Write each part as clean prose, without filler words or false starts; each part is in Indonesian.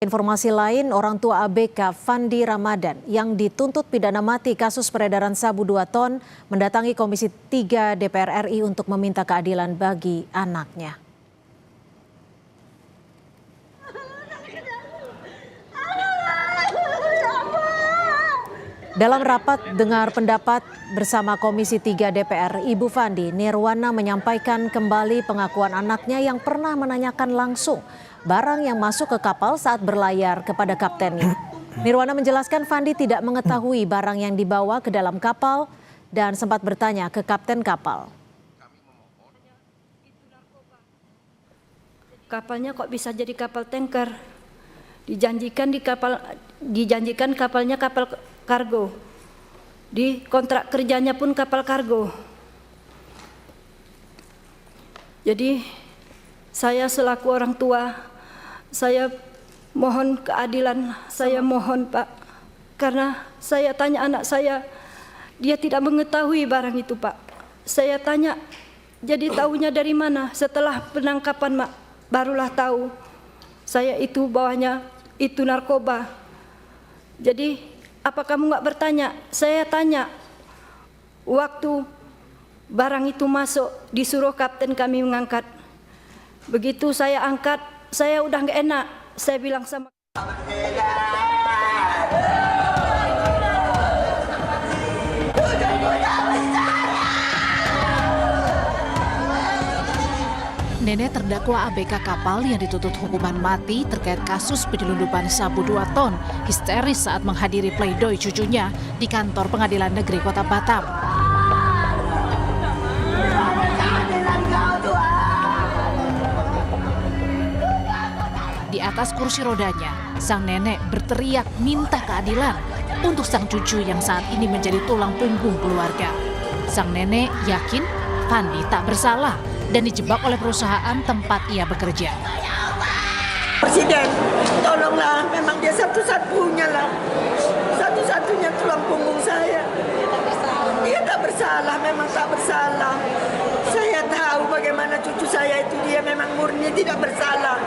Informasi lain, orang tua ABK Fandi Ramadan yang dituntut pidana mati kasus peredaran sabu 2 ton mendatangi Komisi 3 DPR RI untuk meminta keadilan bagi anaknya. Dalam rapat dengar pendapat bersama Komisi 3 DPR, Ibu Fandi Nirwana menyampaikan kembali pengakuan anaknya yang pernah menanyakan langsung barang yang masuk ke kapal saat berlayar kepada kaptennya. Nirwana menjelaskan Fandi tidak mengetahui barang yang dibawa ke dalam kapal dan sempat bertanya ke kapten kapal. Kapalnya kok bisa jadi kapal tanker? Dijanjikan kapalnya kapal kargo. Di kontrak kerjanya pun kapal kargo. Jadi saya selaku orang tua, saya mohon keadilan, saya mohon Pak. Karena saya tanya anak saya, dia tidak mengetahui barang itu Pak. Saya tanya, jadi tahunya dari mana? Setelah penangkapan Mak, barulah tahu saya itu bawahnya itu narkoba. Jadi apa kamu nggak bertanya? Saya tanya, waktu barang itu masuk disuruh kapten kami mengangkat. Begitu saya angkat, saya udah nggak enak. Saya bilang sama Nenek terdakwa ABK kapal yang dituntut hukuman mati terkait kasus penyelundupan sabu 2 ton histeris saat menghadiri pledoi cucunya di kantor Pengadilan Negeri Kota Batam. Di atas kursi rodanya, sang nenek berteriak minta keadilan untuk sang cucu yang saat ini menjadi tulang punggung keluarga. Sang nenek yakin Fandi tak bersalah dan dijebak oleh perusahaan tempat ia bekerja. Presiden, tolonglah, memang dia satu-satunya lah, satu-satunya tulang punggung saya. Dia tak bersalah, memang tak bersalah. Saya tahu bagaimana cucu saya itu, dia memang murni tidak bersalah.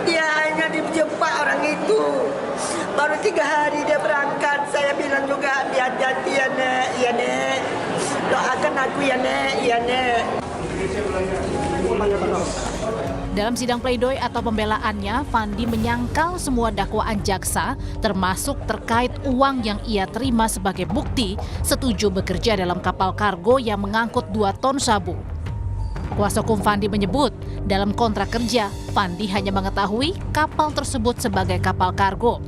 Dia hanya dijebak orang itu. Baru 3 hari dia berangkat, saya bilang juga hati-hati ya Nek, ya Nek. Doakan aku ya Nek, ya Nek. Dalam sidang pledoi atau pembelaannya, Fandi menyangkal semua dakwaan jaksa, termasuk terkait uang yang ia terima sebagai bukti setuju bekerja dalam kapal kargo yang mengangkut 2 ton sabu. Kuasa hukum Fandi menyebut, dalam kontrak kerja, Fandi hanya mengetahui kapal tersebut sebagai kapal kargo.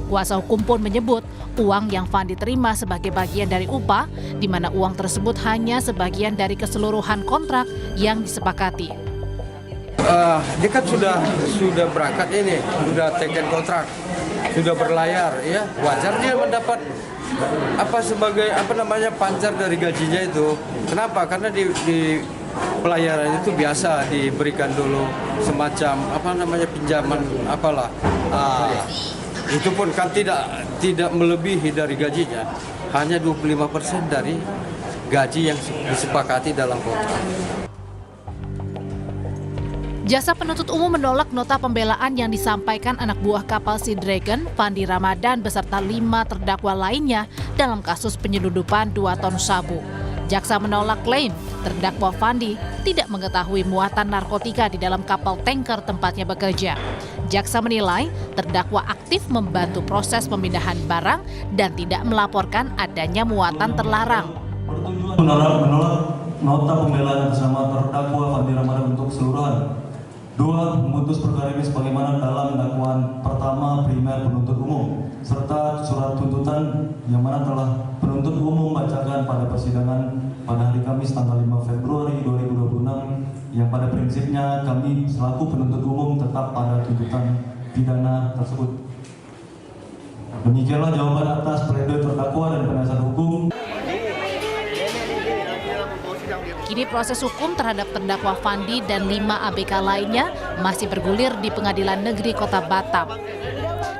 Kuasa hukum pun menyebut uang yang Fandi terima sebagai bagian dari upah, di mana uang tersebut hanya sebagian dari keseluruhan kontrak yang disepakati. Dia kan sudah berangkat ini, sudah taken kontrak, sudah berlayar, ya wajar dia mendapat sebagai pancar dari gajinya itu. Kenapa? Karena di pelayaran itu biasa diberikan dulu semacam pinjaman itu pun kan tidak melebihi dari gajinya, hanya 25% dari gaji yang disepakati dalam kontrak. Jaksa penuntut umum menolak nota pembelaan yang disampaikan anak buah kapal Sea Dragon, Fandi Ramadan beserta 5 terdakwa lainnya dalam kasus penyelundupan 2 ton sabu. Jaksa menolak klaim terdakwa Fandi tidak mengetahui muatan narkotika di dalam kapal tanker tempatnya bekerja. Jaksa menilai terdakwa aktif membantu proses pemindahan barang dan tidak melaporkan adanya muatan terlarang. Bertujuan menolak nota pembelaan bersama terdakwa Fandi Ramadan untuk keseluruhan. 2. Memutus perkara ini sebagaimana dalam dakwaan pertama primer penuntut umum, serta surat tuntutan yang mana telah penuntut umum bacakan pada persidangan pada hari Kamis tanggal 5 Februari 2026, yang pada prinsipnya kami selaku penuntut umum tetap pada tuntutan pidana tersebut. Demikianlah jawaban atas pledoi terdakwa dan penasihat hukum. Kini proses hukum terhadap terdakwa Fandi dan 5 ABK lainnya masih bergulir di Pengadilan Negeri Kota Batam.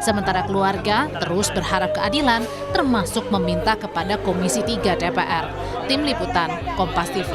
Sementara keluarga terus berharap keadilan, termasuk meminta kepada Komisi 3 DPR. Tim Liputan, Kompas TV.